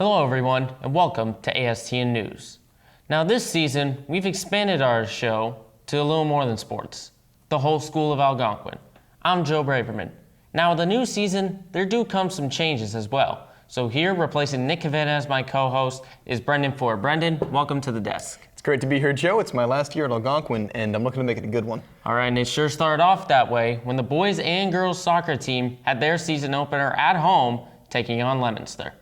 Hello everyone, and welcome to ASTN News. Now this season, we've expanded our show to a little more than sports. The whole school of Algonquin. I'm Joe Braverman. Now with the new season, there do come some changes as well. So here, replacing Nick Cavetta as my co-host, is Brendan Ford. Brendan, welcome to the desk. It's great to be here, Joe. It's my last year at Algonquin, and I'm looking to make it a good one. All right, and it sure started off that way when the boys and girls soccer team had their season opener at home, taking on Leominster.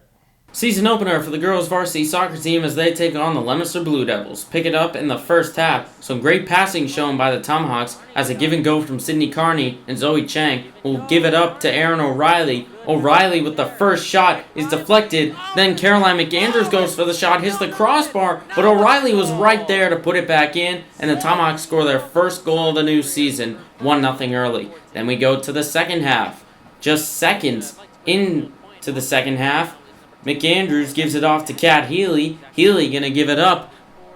Season opener for the girls varsity soccer team as they take on the Leominster Blue Devils. Pick it up in the first half. Some great passing shown by the Tomahawks as a give and go from Sydney Carney and Zoe Chang will give it up to Erin O'Reilly. O'Reilly with the first shot is deflected. Then Caroline McAndrews goes for the shot, hits the crossbar, but O'Reilly was right there to put it back in, and the Tomahawks score their first goal of the new season, 1-0 early. Then we go to the second half. Just seconds into the second half, McAndrews gives it off to Kat Healy. Healy gonna give it up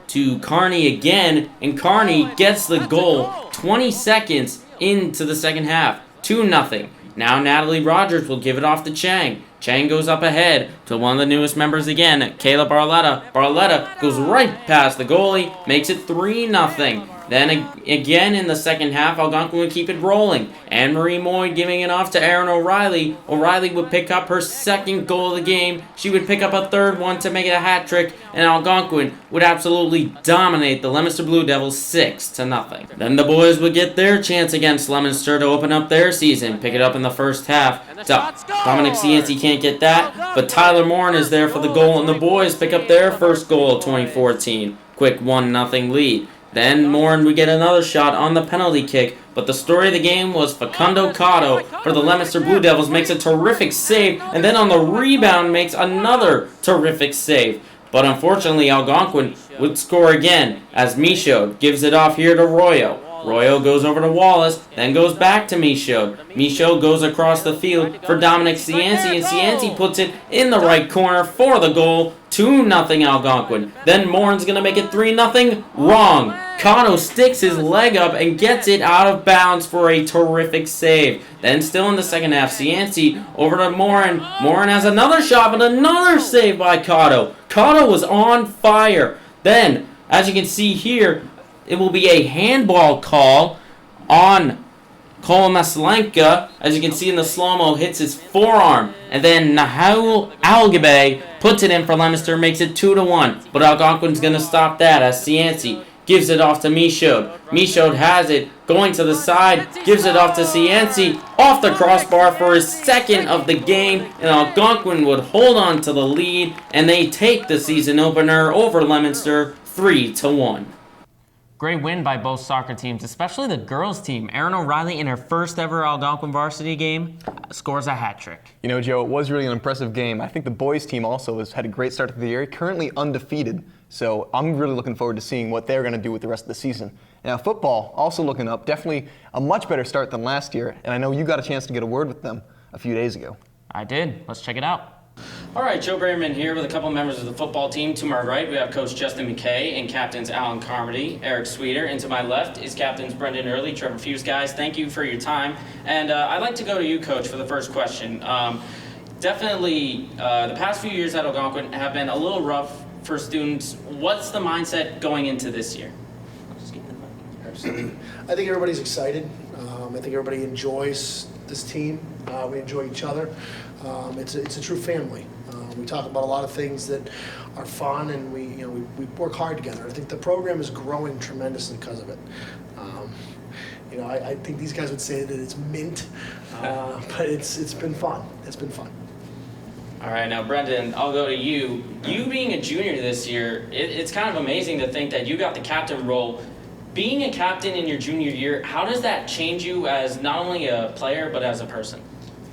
to Carney again, and Carney gets the goal 20 seconds into the second half, 2-0. Now Natalie Rogers will give it off to Chang. Chang goes up ahead to one of the newest members again, Kayla Barletta. Barletta goes right past the goalie, makes it 3-0. Then again in the second half, Algonquin would keep it rolling. Anne-Marie Moy giving it off to Erin O'Reilly. O'Reilly would pick up her second goal of the game. She would pick up a third one to make it a hat trick, and Algonquin would absolutely dominate the Leominster Blue Devils 6-0. Then the boys would get their chance against Leominster to open up their season. Pick it up in the first half. Dominic Cianci can't get that, but Tyler Morin is there for the goal, and the boys pick up their first goal of 2014. Quick 1-0 lead. Then Morin would get another shot on the penalty kick, but the story of the game was Facundo Cotto for the Leominster Blue Devils makes a terrific save, and then on the rebound makes another terrific save. But unfortunately, Algonquin would score again as Michaud gives it off here to Royo. Royo goes over to Wallace, then goes back to Michaud. Michaud goes across the field for Dominic Cianci, and Cianci puts it in the right corner for the goal. 2-0 Algonquin. Then Morin's going to make it 3-0. Wrong. Cotto sticks his leg up and gets it out of bounds for a terrific save. Then still in the second half, Cianci over to Morin. Morin has another shot, but another save by Cotto. Cotto was on fire. Then, as you can see here, it will be a handball call on Kolomaslenka. As you can see in the slow-mo, hits his forearm. And then Nahul Algabe puts it in for Leominster, makes it 2-1. But Algonquin's going to stop that as Cianci gives it off to Michaud. Michaud has it, going to the side, gives it off to Cianci, off the crossbar for his second of the game, and Algonquin would hold on to the lead, and they take the season opener over Leominster 3-1. Great win by both soccer teams, especially the girls team. Erin O'Reilly, in her first ever Algonquin varsity game, scores a hat trick. You know, Joe, it was really an impressive game. I think the boys team also has had a great start to the year, currently undefeated. So I'm really looking forward to seeing what they're going to do with the rest of the season. Now, football also looking up, definitely a much better start than last year. And I know you got a chance to get a word with them a few days ago. I did. Let's check it out. All right, Joe Braverman here with a couple members of the football team. To my right, we have Coach Justin McKay and captains Alan Carmody, Eric Sweeter, and to my left is captains Brendan Early, Trevor Fuse. Guys, thank you for your time. And I'd like to go to you, Coach, for the first question. Definitely, the past few years at Algonquin have been a little rough for students. What's the mindset going into this year? Absolutely. I think everybody's excited. I think everybody enjoys this team. We enjoy each other. It's a true family. We talk about a lot of things that are fun, and we work hard together. I think the program is growing tremendously because of it. I think these guys would say that it's mint, but it's been fun. It's been fun. All right, now Brendan, I'll go to you. You being a junior this year, it's kind of amazing to think that you got the captain role. Being a captain in your junior year, how does that change you as not only a player but as a person?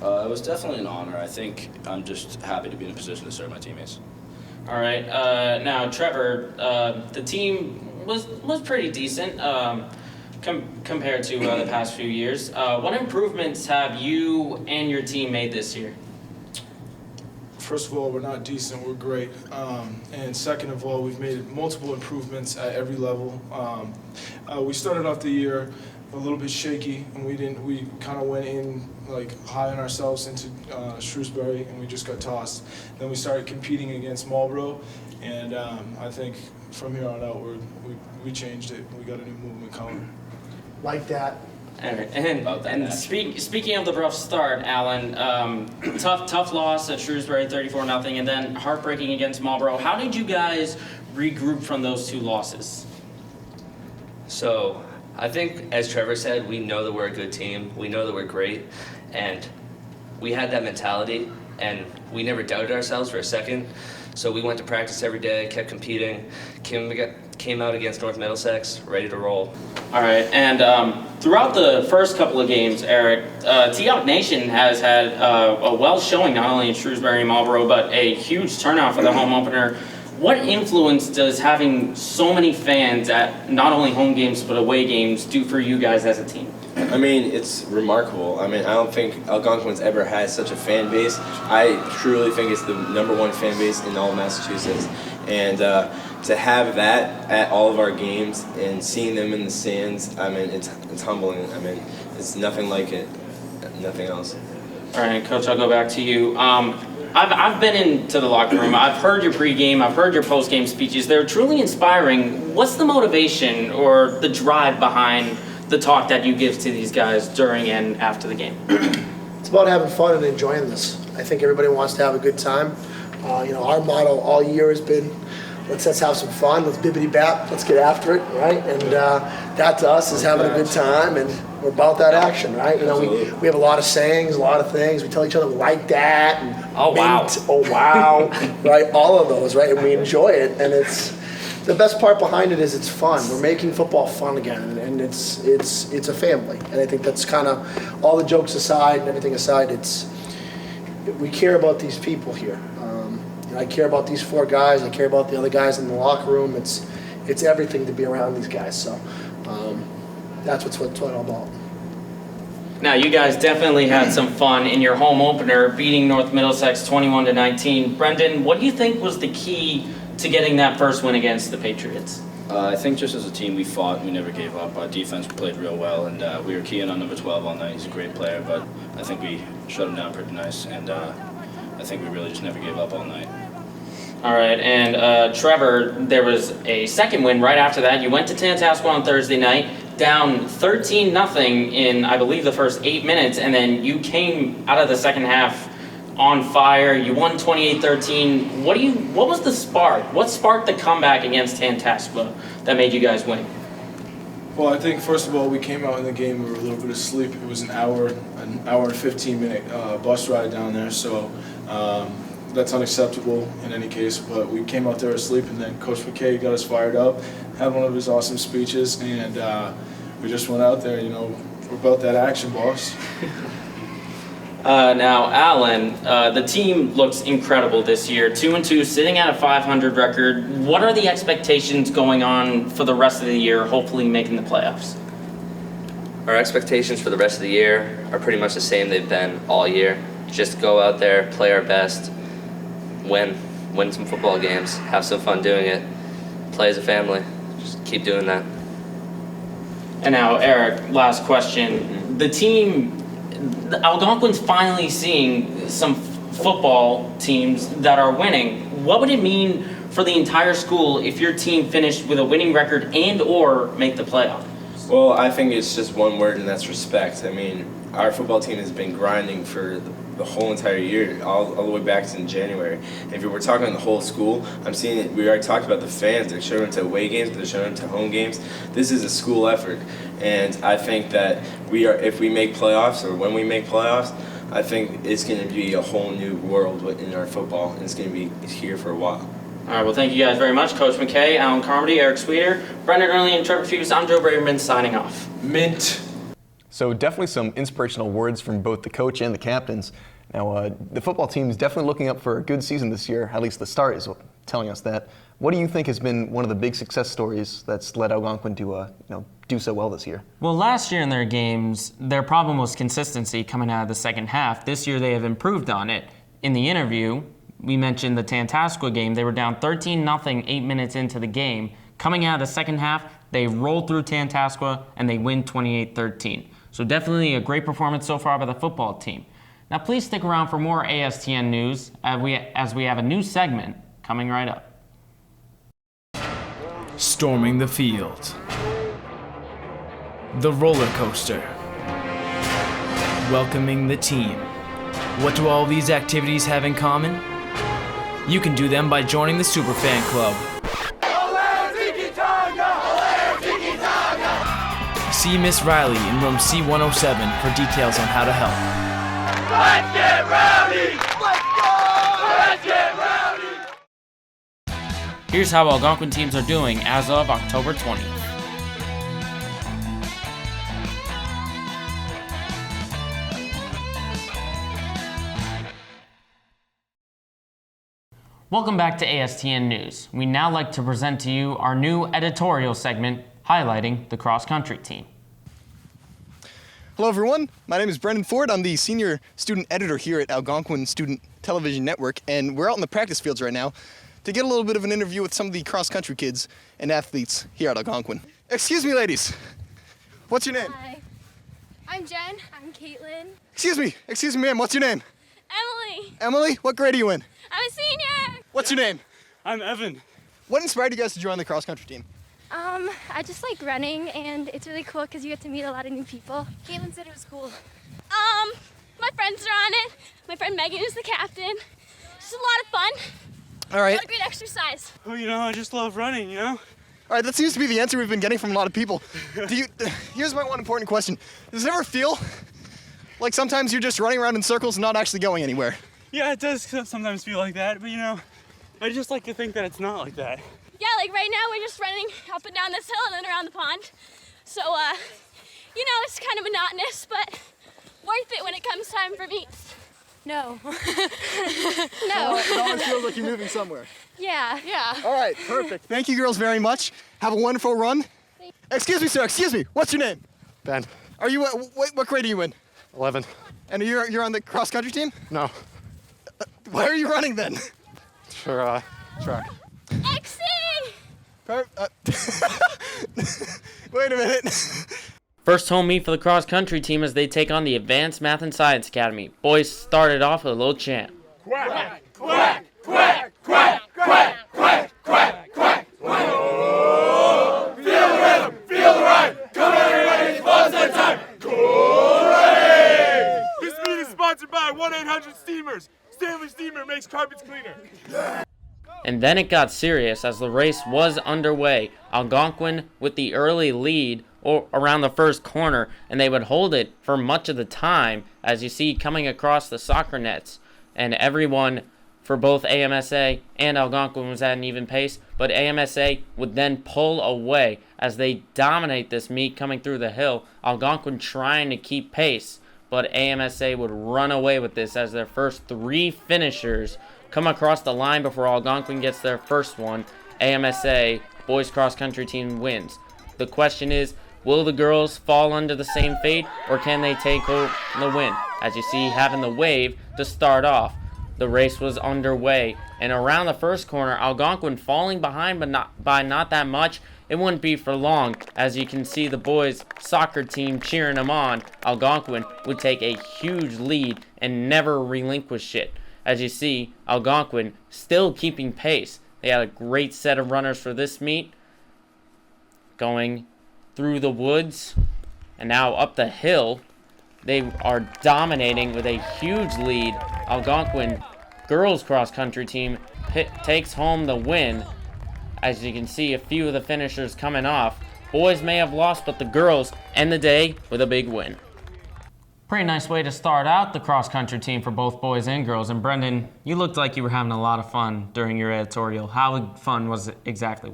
It was definitely an honor. I think I'm just happy to be in a position to serve my teammates. All right, now Trevor, the team was pretty decent compared to the past few years. What improvements have you and your team made this year? First of all, we're not decent, we're great. And second of all, we've made multiple improvements at every level. We started off the year a little bit shaky, and we kind of went in like high on ourselves into Shrewsbury, and we just got tossed. Then we started competing against Marlborough, and I think from here on out we changed it. We got a new movement coming. Like that. All right. And speaking of the rough start, Alan, tough loss at Shrewsbury, 34-0, and then heartbreaking against Marlborough. How did you guys regroup from those two losses? So I think, as Trevor said, we know that we're a good team. We know that we're great, and we had that mentality, and we never doubted ourselves for a second. So we went to practice every day, kept competing, came out against North Middlesex, ready to roll. All right, and throughout the first couple of games, Eric, T-Hawk Nation has had a well showing not only in Shrewsbury and Marlborough, but a huge turnout for the home opener. What influence does having so many fans at not only home games but away games do for you guys as a team? I mean, it's remarkable. I mean, I don't think Algonquin's ever had such a fan base. I truly think it's the #1 fan base in all of Massachusetts. And to have that at all of our games and seeing them in the stands, I mean, it's humbling. I mean, it's nothing like it, nothing else. All right, Coach, I'll go back to you. I've been into the locker room. I've heard your pregame. I've heard your postgame speeches. They're truly inspiring. What's the motivation or the drive behind the talk that you give to these guys during and after the game? It's about having fun and enjoying this. I think everybody wants to have a good time. Our motto all year has been, let's have some fun, let's bibbity-bap, let's get after it, right? And that to us is having a good time, and we're about that action, right? We have a lot of sayings, a lot of things. We tell each other like that, and oh wow, oh wow, right? All of those, right? And we enjoy it, and it's the best part behind it is it's fun. We're making football fun again, and it's a family. And I think that's kind of all the jokes aside and everything aside. We care about these people here. I care about these 4 guys. I care about the other guys in the locker room. It's everything to be around these guys. So that's what it's all about. Now, you guys definitely had some fun in your home opener, beating North Middlesex 21-19. Brendan, what do you think was the key to getting that first win against the Patriots? I think just as a team, we fought. We never gave up. Our defense played real well, and we were keying on number 12 all night. He's a great player, but I think we shut him down pretty nice, and I think we really just never gave up all night. All right, and Trevor, there was a second win right after that. You went to Tantascwa on Thursday night, down 13-0 in, I believe, the first 8 minutes, and then you came out of the second half on fire. You won 28-13. What was the spark? What sparked the comeback against Tantascwa that made you guys win? Well, I think first of all, we came out in the game, we were a little bit asleep. It was an hour and 15-minute bus ride down there, so that's unacceptable in any case. But we came out there asleep, and then Coach McKay got us fired up, had one of his awesome speeches, and we just went out there. We're about that action, boss. Now, Alan, the team looks incredible this year. 2-2, sitting at a 500 record. What are the expectations going on for the rest of the year, hopefully making the playoffs? Our expectations for the rest of the year are pretty much the same they've been all year. Just go out there, play our best, win some football games, have some fun doing it, play as a family. Just keep doing that. And now, Eric, last question. The team, Algonquin's finally seeing some football teams that are winning. What would it mean for the entire school if your team finished with a winning record and or make the playoff? Well, I think it's just one word, and that's respect. I mean, our football team has been grinding for the whole entire year, all the way back to January. And if we're talking about the whole school, I'm seeing it. We already talked about the fans. They're showing to away games, they're showing to home games. This is a school effort, and I think that if we make playoffs or when we make playoffs, I think it's going to be a whole new world in our football, and it's going to be here for a while. All right, well, thank you guys very much. Coach McKay, Alan Carmody, Eric Sweeter, Brendan Early, and Trevor Fuse. I'm Joe Braverman signing off. Mint. So definitely some inspirational words from both the coach and the captains. Now, the football team is definitely looking up for a good season this year. At least the start is telling us that. What do you think has been one of the big success stories that's led Algonquin to do so well this year? Well, last year in their games, their problem was consistency coming out of the second half. This year they have improved on it. In the interview, we mentioned the Tantascwa game. They were down 13-0 8 minutes into the game. Coming out of the second half, They roll through Tantascwa, and they win 28-13. So definitely a great performance so far by the football team. Now please stick around for more ASTN news as we have a new segment coming right up. Storming the field. The roller coaster. Welcoming the team. What do all these activities have in common? You can do them by joining the Superfan Club. See Miss Riley in room C107 for details on how to help. Let's get rowdy! Let's go! Let's get rowdy! Here's how Algonquin teams are doing as of October 20th. Welcome back to ASTN News. We now like to present to you our new editorial segment highlighting the cross-country team. Hello everyone, my name is Brendan Ford. I'm the senior student editor here at Algonquin Student Television Network, and we're out in the practice fields right now to get a little bit of an interview with some of the cross-country kids and athletes here at Algonquin. Excuse me, ladies. What's your name? Hi. I'm Jen. I'm Caitlin. Excuse me, ma'am. What's your name? Emily. Emily, what grade are you in? I'm a senior. What's your name? I'm Evan. What inspired you guys to join the cross-country team? I just like running, and it's really cool because you get to meet a lot of new people. Caitlin said it was cool. My friends are on it. My friend Megan is the captain. Just a lot of fun. All right. A lot of great exercise. Well, I just love running, All right, that seems to be the answer we've been getting from a lot of people. Here's my one important question. Does it ever feel like sometimes you're just running around in circles and not actually going anywhere? Yeah, it does sometimes feel like that, but I just like to think that it's not like that. Yeah, like right now we're just running up and down this hill and then around the pond. So, it's kind of monotonous, but worth it when it comes time for meets. No. No. It always feels like you're moving somewhere. Yeah. All right, perfect. Thank you girls very much. Have a wonderful run. Excuse me, sir, excuse me. What's your name? Ben. Are you, what grade are you in? 11. And you're on the cross-country team? No. Why are you running then? For, track. XC! Wait a minute. First home meet for the cross-country team as they take on the Advanced Math and Science Academy. Boys started off with a little chant. Quack! Quack! Quack! Quack! Quack! Quack! Quack! Quack! Whoa! Feel the rhythm! Feel the rhyme! Come on, everybody! It's buzz that time! Hooray! This meet is sponsored by 1-800-STEAMERS. Stanley Steamer makes carpets cleaner. And then it got serious as the race was underway. Algonquin with the early lead or around the first corner, and they would hold it for much of the time, as you see coming across the soccer nets. And everyone for both AMSA and Algonquin was at an even pace, but AMSA would then pull away as they dominate this meet coming through the hill. Algonquin trying to keep pace, but AMSA would run away with this as their first three finishers come across the line before Algonquin gets their first one. AMSA boys cross country team wins. The question is, will the girls fall under the same fate, or can they take home the win? As you see, having the wave to start off. The race was underway, and around the first corner, Algonquin falling behind, but not that much. It wouldn't be for long, as you can see the boys' soccer team cheering them on. Algonquin would take a huge lead and never relinquish it. As you see, Algonquin still keeping pace. They had a great set of runners for this meet, going through the woods and now up the hill. They are dominating with a huge lead. Algonquin girls cross country team takes home the win. As you can see, a few of the finishers coming off. Boys may have lost, but the girls end the day with a big win. Pretty nice way to start out the cross-country team for both boys and girls. And Brendan, you looked like you were having a lot of fun during your editorial. How fun was it exactly?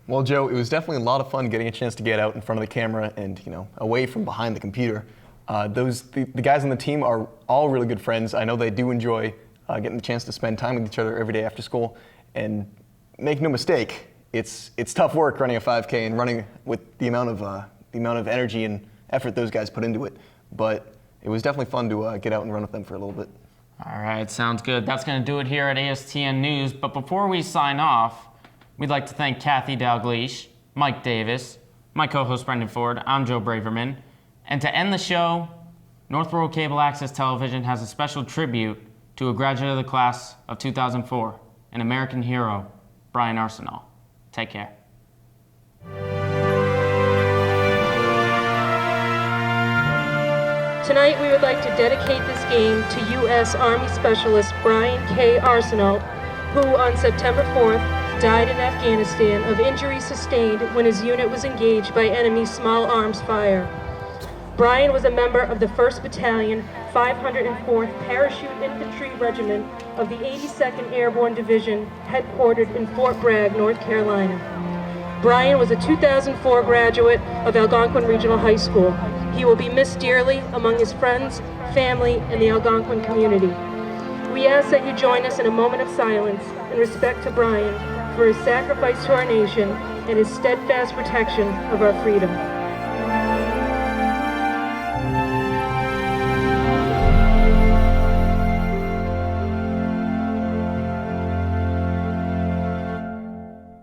Well, Joe, it was definitely a lot of fun getting a chance to get out in front of the camera and, away from behind the computer. The guys on the team are all really good friends. I know they do enjoy getting the chance to spend time with each other every day after school. And make no mistake, it's tough work running a 5K and running with the amount of energy and effort those guys put into it. But it was definitely fun to get out and run with them for a little bit. All right, sounds good. That's going to do it here at ASTN News. But before we sign off, we'd like to thank Kathy Dalgleish, Mike Davis, My co-host Brendan Ford, I'm Joe Braverman. And to end the show, North Rural Cable Access Television has a special tribute to a graduate of the class of 2004, an American hero, Brian Arsenal. Take care. Tonight we would like to dedicate this game to U.S. Army Specialist Brian K. Arsenal, who on September 4th died in Afghanistan of injuries sustained when his unit was engaged by enemy small arms fire. Brian was a member of the 1st Battalion, 504th Parachute Infantry Regiment of the 82nd Airborne Division, headquartered in Fort Bragg, North Carolina. Brian was a 2004 graduate of Algonquin Regional High School. He will be missed dearly among his friends, family, and the Algonquin community. We ask that you join us in a moment of silence in respect to Brian for his sacrifice to our nation and his steadfast protection of our freedom.